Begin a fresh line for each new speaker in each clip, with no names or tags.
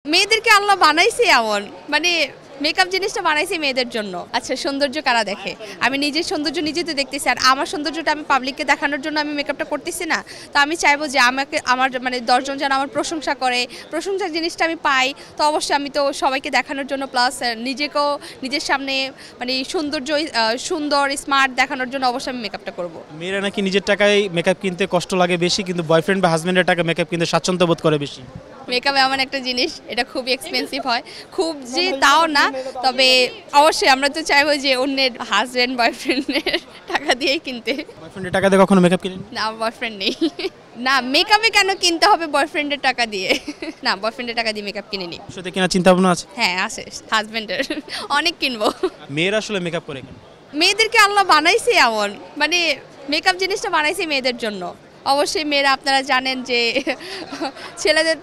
মেয়েদেরকে আল্লাহ বানাইছে এমন মানে মেকআপ জিনিসটা বানাইছে মেয়েদের জন্য। আচ্ছা, সৌন্দর্য কারা দেখে? আমি নিজের সৌন্দর্য নিজে তো দেখতেছি, আর আমার সৌন্দর্যটা আমি পাবলিককে দেখানোর জন্য আমি মেকআপটা করতেছি না। তো আমি চাইবো যে আমার মানে 10 জন যেন আমার প্রশংসা করে, প্রশংসার জিনিসটা আমি পাই। তো অবশ্যই আমি তো সবাইকে দেখানোর জন্য, প্লাস নিজেকেও নিজের সামনে মানে সুন্দর স্মার্ট দেখানোর জন্য অবশ্যই আমি মেকআপটা করব।
মেয়েরা নাকি নিজের টাকায় মেকআপ কিনতে কষ্ট লাগে বেশি, কিন্তু বয়ফ্রেন্ড বা হাজবেন্ডের টাকা মেকআপ কিনতে স্বাচ্ছন্দ্য বোধ করে বেশি।
মেকআপ এমন একটা জিনিস, এটা খুবই এক্সপেন্সিভ হয়, খুব যে তাও না, তবে অবশ্যই আমরা তো চাইবো যে অন্যের হাজব্যান্ড বয়ফ্রেন্ডের টাকা দিয়েই কিনতে।
বয়ফ্রেন্ডের টাকা দিয়ে কখনো মেকআপ কিনেন?
না, বয়ফ্রেন্ড নেই। না, মেকআপে কেন কিনতে হবে বয়ফ্রেন্ডের টাকা দিয়ে? না, বয়ফ্রেন্ডের টাকা দিয়ে মেকআপ কিনে নিই।
সাথে কেনার চিন্তা ভাবনা আছে?
হ্যাঁ আছে, হাজব্যান্ডের অনেক কিনবো।
মেয়েরা আসলে মেকআপ করে কেন?
মেয়েদেরকে আল্লাহ বানাইছে এমন মানে মেকআপ জিনিসটা বানাইছে মেয়েদের জন্য। অবশ্যই মেয়েরা আপনারা জানেন যে ছেলেদের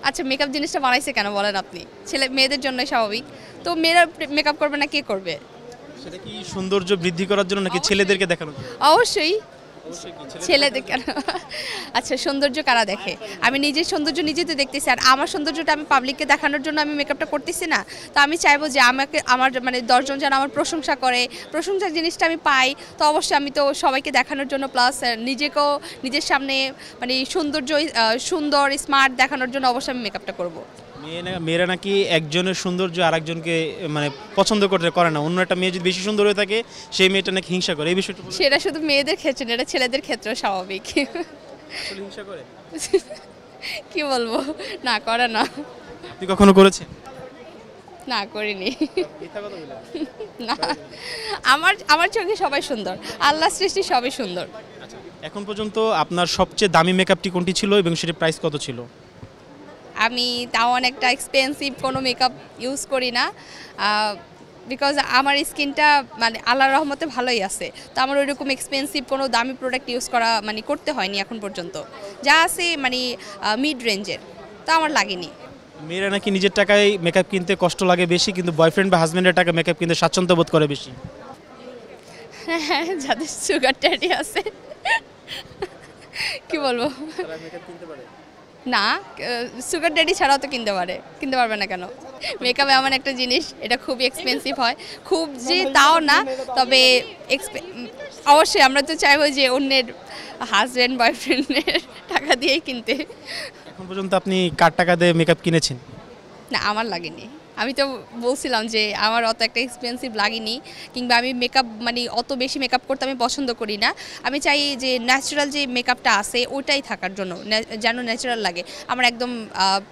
আচ্ছা, মেকআপ জিনিসটা বানাইছে কেন বলেন আপনি? মেয়েদের জন্যই স্বাভাবিক। তো মেয়েরা মেকআপ করবে না, কে করবে?
সেটা কি সৌন্দর্য বৃদ্ধি করার জন্য নাকি ছেলেদেরকে দেখানোর জন্য?
অবশ্যই ছেলেদের কেন? আচ্ছা, সৌন্দর্য কারা দেখে? আমি নিজের সৌন্দর্য নিজে তো দেখতেছি, আর আমার সৌন্দর্যটা আমি পাবলিককে দেখানোর জন্য আমি মেকআপটা করতেছি না। তো আমি চাইবো যে আমার মানে 10 জন যেন আমার প্রশংসা করে, প্রশংসার জিনিসটা আমি পাই। তো অবশ্যই আমি তো সবাইকে দেখানোর জন্য, প্লাস নিজেকেও নিজের সামনে মানে সুন্দর স্মার্ট দেখানোর জন্য অবশ্যই আমি মেকআপটা করব।
মেয়েরা নাকি একজনের সৌন্দর্য আরেকজনকে মানে পছন্দ করতে করে না, অন্য একটা মেয়ে যদি বেশি সুন্দর হয়ে থাকে সেই মেয়েটা নাকি হিংসা করে। এই বিষয়টা
সেটা শুধু মেয়েদের ক্ষেত্রে না, এটা ছেলেদের ক্ষেত্রেও স্বাভাবিক।
হিংসা করে?
কি বলবো, না করে না।
আপনি কখনো করেছেন?
না, করিনি।
মিথ্যা কথা বলেন?
না, আমার চোখে সবাই সুন্দর, আল্লাহ সৃষ্টি সবই সুন্দর।
আচ্ছা, এখন পর্যন্ত আপনার সবচেয়ে দামি মেকআপটি কোনটি ছিল এবং সেটার প্রাইস কত ছিল?
আমি তাও অনেকটা এক্সপেন্সিভ কোনো মেকআপ ইউজ করি না, বিকজ আমার স্কিনটা মানে আল্লাহর রহমতে ভালোই আছে। তো আমার ওইরকম এক্সপেন্সিভ কোনো দামি প্রোডাক্ট ইউজ করা মানে করতে হয়নি এখন পর্যন্ত। যা আছে মানে মিড রেঞ্জের, তো আমার লাগেনি।
মেয়েরা নাকি নিজের টাকায় মেকআপ কিনতে কষ্ট লাগে বেশি, কিন্তু বয়ফ্রেন্ড বা হাজবেন্ডের টাকা মেকআপ কিনতে স্বাচ্ছন্দ্য বোধ করে বেশি।
হ্যাঁ, যাদের সুগার ড্যাডি আছে। কি বলবো, না সুগার ড্যাডি ছাড়াও তো কিনতে পারবে না কেন? মেকআপ এমন একটা জিনিস, এটা খুবই এক্সপেন্সিভ হয়, খুব যে তাও না, তবে অবশ্যই আমরা তো চাইবো যে অন্যের হাজব্যান্ড বয়ফ্রেন্ডের টাকা দিয়েই কিনতে।
এখন পর্যন্ত আপনি কার টাকা দিয়ে মেকআপ কিনেছেন?
না, আমার লাগেনি। আমি তো বলছিলাম যে আমার অত একটা এক্সপেন্সিভ লাগেনি, কিংবা আমি মেকআপ মানে অত বেশি মেকআপ করতে আমি পছন্দ করি না। আমি চাই যে ন্যাচারাল যে মেকআপটা আছে ওইটাই থাকার জন্য, যেন ন্যাচারাল লাগে। আমার একদম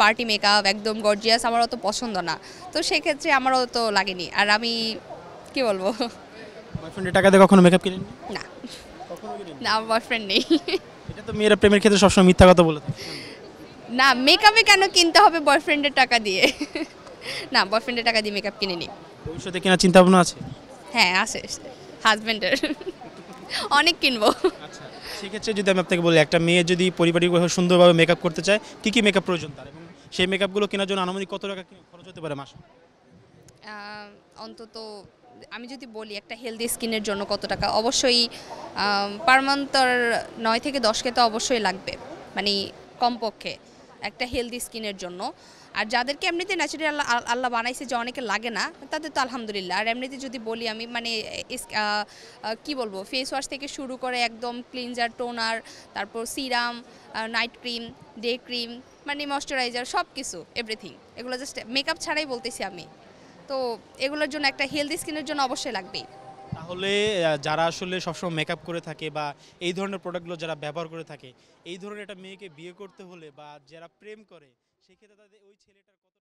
পার্টি মেকআপ একদম গর্জিয়াস আমার অত পছন্দ না। তো সেক্ষেত্রে আমারও তো লাগেনি। আর আমি কি বলবো,
বয়ফ্রেন্ডের টাকা দিয়ে কখনো মেকআপ কিনেন?
না, না, আমার বয়ফ্রেন্ড নেই।
এটা তো মেয়েরা প্রেমের ক্ষেত্রে সবসময় মিথ্যা কথা বলে থাকে।
না, মেকআপে কেন কিনতে হবে বয়ফ্রেন্ডের টাকা দিয়ে? না, বয়ফ্রেন্ডের টাকা দিয়ে মেকআপ কিনে নিই।
ভবিষ্যতে কেনার চিন্তা ভাবনা আছে?
হ্যাঁ আছে, হাজব্যান্ডের অনেক কিনবো।
আচ্ছা, সেক্ষেত্রে যদি আমি আপনাকে বলি, একটা মেয়ে যদি পারিবারিকভাবে সুন্দরভাবে মেকআপ করতে চায়, কী কী মেকআপ প্রয়োজন তার, এবং সেই মেকআপগুলো কেনার জন্য আনুমানিক কত টাকা খরচ হতে পারে মাসে?
অন্তত আমি যদি বলি একটা হেলদি স্কিনের জন্য কত টাকা, অবশ্যই পার মান্থ 9 থেকে 10K তো অবশ্যই লাগবে, মানে কমপক্ষে একটা হেলদি স্কিনের জন্য। আর যাদেরকে এমনিতে ন্যাচারাল আল্লাহ বানাইছে যে অনেকে লাগে না, তাদের তো আলহামদুলিল্লাহ। আর এমনিতে যদি বলি আমি মানে কি বলবো, ফেস ওয়াশ থেকে শুরু করে একদম ক্লিনজার, টোনার, তারপর serum, night cream, day cream, মানে ময়শ্চারাইজার, সব কিছু এভরিথিং, এগুলো জাস্ট মেকআপ ছাড়াই বলতেছি আমি। তো এগুলোর জন্য একটা হেলদি স্কিনের জন্য অবশ্যই লাগবেই।
তাহলে যারা আসলে সবসময় মেকআপ করে থাকে বা এই ধরনের প্রোডাক্টগুলো যারা ব্যবহার করে থাকে, এই ধরনের একটা মেয়েকে বিয়ে করতে হলে বা যারা প্রেম করে, সেক্ষেত্রে তাদের ওই ছেলেটার কত